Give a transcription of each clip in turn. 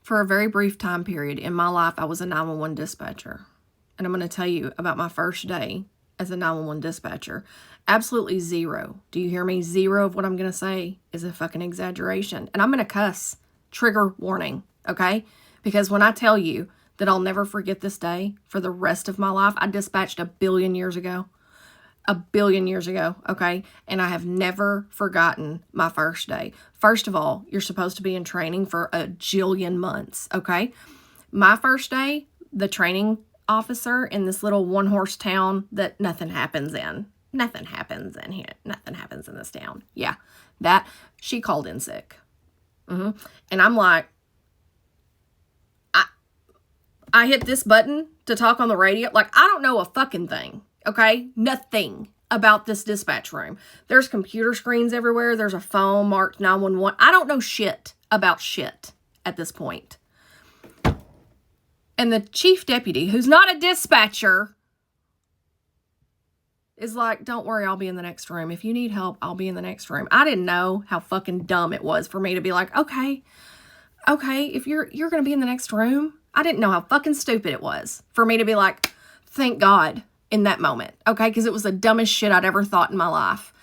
For a very brief time period in my life, I was a 911 dispatcher. And I'm going to tell you about my first day as a 911 dispatcher. Absolutely zero. Do you hear me? Zero of what I'm going to say is a fucking exaggeration. And I'm going to cuss. Trigger warning, okay? Because when I tell you that I'll never forget this day for the rest of my life, I dispatched 1 billion years ago. 1 billion years ago, okay? And I have never forgotten my first day. First of all, you're supposed to be in training for 1 jillion months, okay? My first day, the training officer in this little one-horse town that nothing happens in. Nothing happens in here. Nothing happens in this town. Yeah, she called in sick. And I'm like, I hit this button to talk on the radio. Like, I don't know a fucking thing. Okay? Nothing about this dispatch room. There's computer screens everywhere. There's a phone marked 911. I don't know shit about shit at this point. And the chief deputy, who's not a dispatcher, is like, don't worry, I'll be in the next room. If you need help, I'll be in the next room. I didn't know how fucking dumb it was for me to be like, okay, if you're going to be in the next room. I didn't know how fucking stupid it was for me to be like, thank God. In that moment, okay? Because it was the dumbest shit I'd ever thought in my life.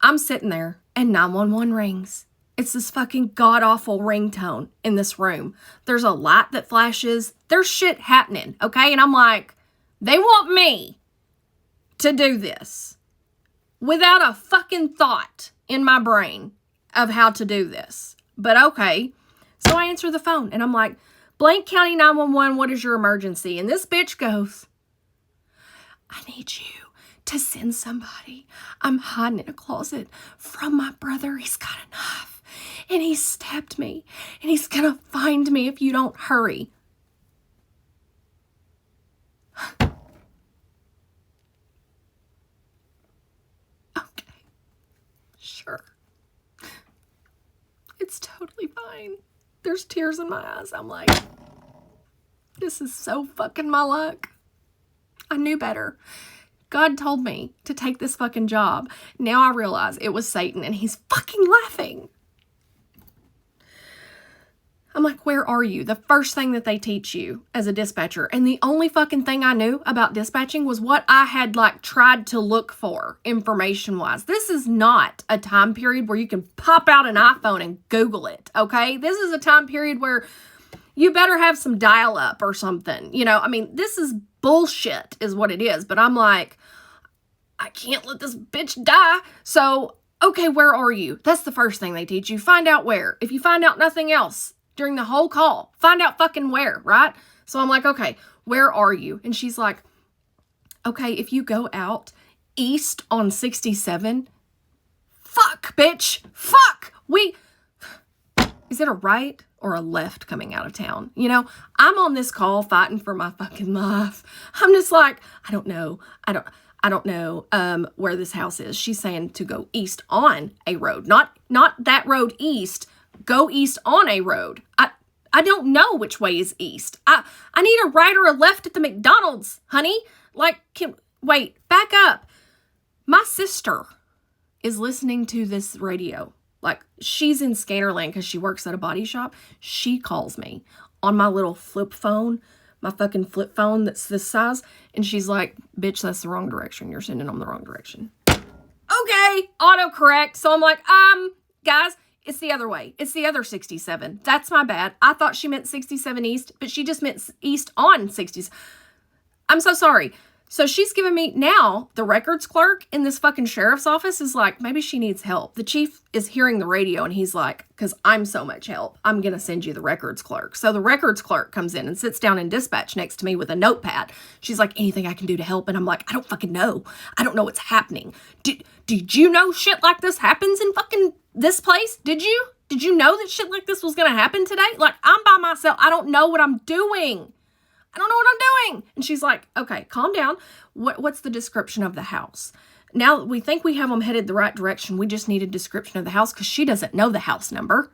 I'm sitting there and 911 rings. It's this fucking god-awful ringtone in this room. There's a light that flashes. There's shit happening, okay? And I'm like, they want me to do this without a fucking thought in my brain of how to do this. But okay. So I answer the phone and I'm like, Blank County 911, what is your emergency? And this bitch goes, I need you to send somebody. I'm hiding in a closet from my brother. He's got a knife and he stabbed me and he's going to find me if you don't hurry. Okay, sure. It's totally fine. There's tears in my eyes. I'm like, this is so fucking my luck. I knew better. God told me to take this fucking job. Now I realize it was Satan and he's fucking laughing. I'm like, where are you? The first thing that they teach you as a dispatcher. And the only fucking thing I knew about dispatching was what I had tried to look for information wise. This is not a time period where you can pop out an iPhone and Google it. Okay. This is a time period where you better have some dial up or something. This is bullshit is what it is. But I'm like, I can't let this bitch die. So, okay, where are you? That's the first thing they teach you. Find out where. If you find out nothing else during the whole call, find out fucking where, right? So I'm like, okay, where are you? And she's like, okay, if you go out east on 67, fuck, bitch, fuck. Is it a right or a left coming out of town? I'm on this call fighting for my fucking life. I'm just like, I don't know where this house is. She's saying to go east on a road, not that road east, go east on a road. I don't know which way is east. I need a right or a left at the McDonald's, honey. Wait, back up. My sister is listening to this radio. She's in Scannerland because she works at a body shop. She calls me on my little flip phone, my fucking flip phone that's this size. And she's like, bitch, that's the wrong direction. You're sending them the wrong direction. Okay, autocorrect. So I'm like, guys, it's the other way. It's the other 67. That's my bad. I thought she meant 67 east, but she just meant east on 60s. I'm so sorry. So she's giving me, now the records clerk in this fucking sheriff's office is like, maybe she needs help. The chief is hearing the radio and he's like, because I'm so much help, I'm going to send you the records clerk. So the records clerk comes in and sits down in dispatch next to me with a notepad. She's like, anything I can do to help? And I'm like, I don't fucking know. I don't know what's happening. Did you know shit like this happens in fucking this place? Did you know that shit like this was going to happen today? I'm by myself. I don't know what I'm doing. I don't know what I'm doing. And she's like, okay, calm down. What's the description of the house? Now we think we have them headed the right direction. We just need a description of the house because she doesn't know the house number.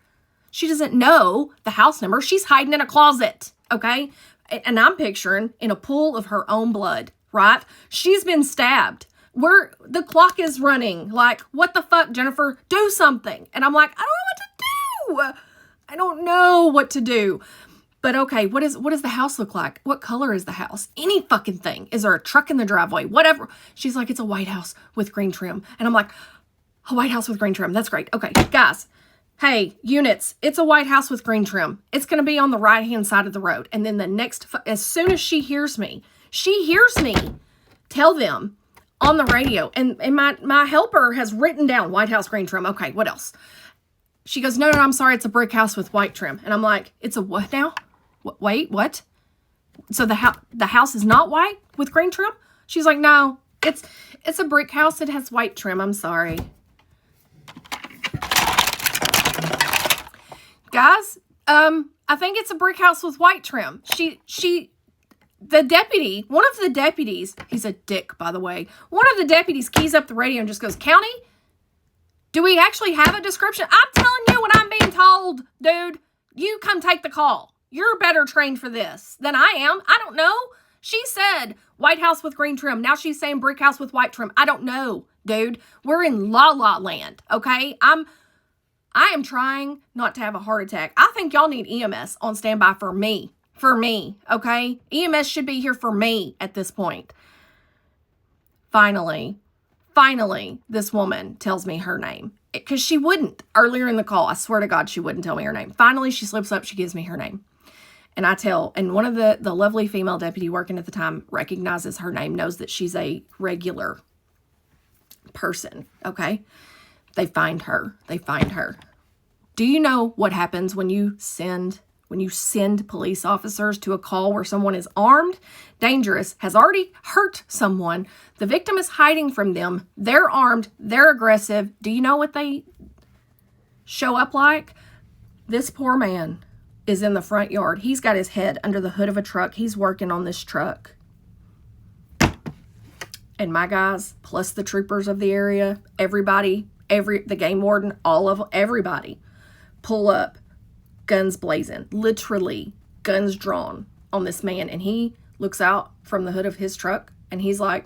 She doesn't know the house number. She's hiding in a closet, okay? And I'm picturing in a pool of her own blood, right? She's been stabbed. The clock is running. What the fuck, Jennifer? Do something. And I'm like, I don't know what to do. I don't know what to do. But okay, what does the house look like? What color is the house? Any fucking thing. Is there a truck in the driveway? Whatever. She's like, it's a white house with green trim. And I'm like, a white house with green trim. That's great. Okay, guys. Hey, units, it's a white house with green trim. It's going to be on the right-hand side of the road. And then the next, as soon as she hears me tell them on the radio. And my helper has written down white house, green trim. Okay, what else? She goes, no, I'm sorry. It's a brick house with white trim. And I'm like, it's a what now? Wait, what? So the house is not white with green trim? She's like, no, it's a brick house. It has white trim. I'm sorry. Guys, I think it's a brick house with white trim. The deputy, one of the deputies, he's a dick, by the way. One of the deputies keys up the radio and just goes, County, do we actually have a description? I'm telling you what I'm being told, dude. You come take the call. You're better trained for this than I am. I don't know. She said white house with green trim. Now she's saying brick house with white trim. I don't know, dude. We're in la la land, okay? I am trying not to have a heart attack. I think y'all need EMS on standby for me. For me, okay? EMS should be here for me at this point. Finally, this woman tells me her name. Because she wouldn't earlier in the call. I swear to God, she wouldn't tell me her name. Finally, she slips up. She gives me her name. And one of the lovely female deputy working at the time recognizes her name, knows that she's a regular person, okay? They find her. Do you know what happens when you send police officers to a call where someone is armed, dangerous, has already hurt someone, the victim is hiding from them, they're armed, they're aggressive? Do you know what they show up like? This poor man is in the front yard. He's got his head under the hood of a truck. He's working on this truck. And my guys, plus the troopers of the area, everybody, the game warden, everybody, pull up, guns blazing, literally guns drawn on this man. And he looks out from the hood of his truck and he's like,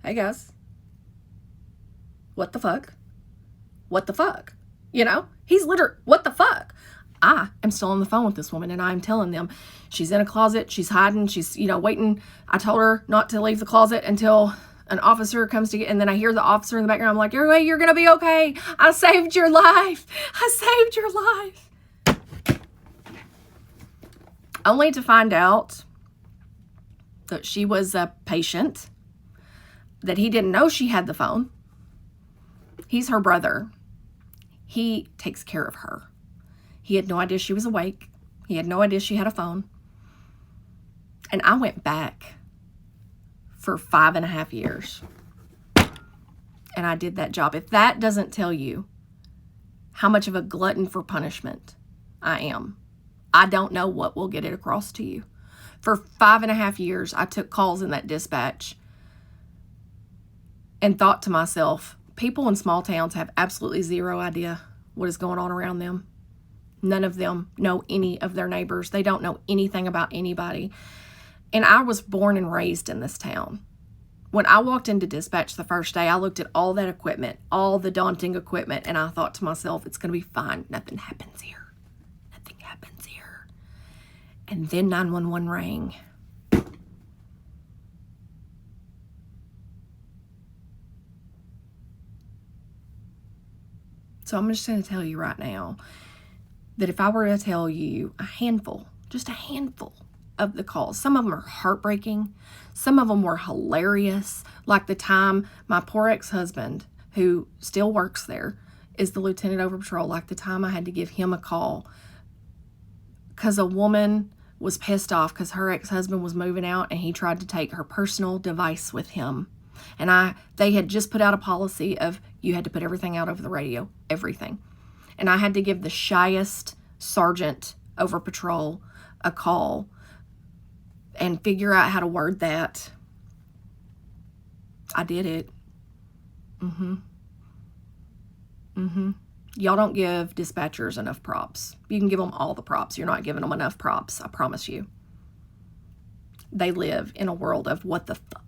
hey guys, what the fuck? What the fuck? You know, he's literally, what the fuck? I am still on the phone with this woman and I'm telling them she's in a closet, she's hiding, she's, waiting. I told her not to leave the closet until an officer comes to get, and then I hear the officer in the background. I'm like, you're going to be okay. I saved your life. I saved your life. Only to find out that she was a patient, that he didn't know she had the phone. He's her brother. He takes care of her. He had no idea she was awake. He had no idea she had a phone. And I went back for 5.5 years. And I did that job. If that doesn't tell you how much of a glutton for punishment I am, I don't know what will get it across to you. For 5.5 years, I took calls in that dispatch and thought to myself, people in small towns have absolutely zero idea what is going on around them. None of them know any of their neighbors. They don't know anything about anybody. And I was born and raised in this town. When I walked into dispatch the first day, I looked at all that equipment, all the daunting equipment, and I thought to myself, it's going to be fine. Nothing happens here. Nothing happens here. And then 911 rang. So I'm just going to tell you right now that if I were to tell you just a handful of the calls, some of them are heartbreaking, some of them were hilarious, like the time my poor ex-husband, who still works there, is the lieutenant over patrol, like the time I had to give him a call because a woman was pissed off because her ex-husband was moving out and he tried to take her personal device with him. And they had just put out a policy of you had to put everything out over the radio, everything. And I had to give the shyest sergeant over patrol a call and figure out how to word that. I did it. Y'all don't give dispatchers enough props. You can give them all the props. You're not giving them enough props, I promise you. They live in a world of what the fuck.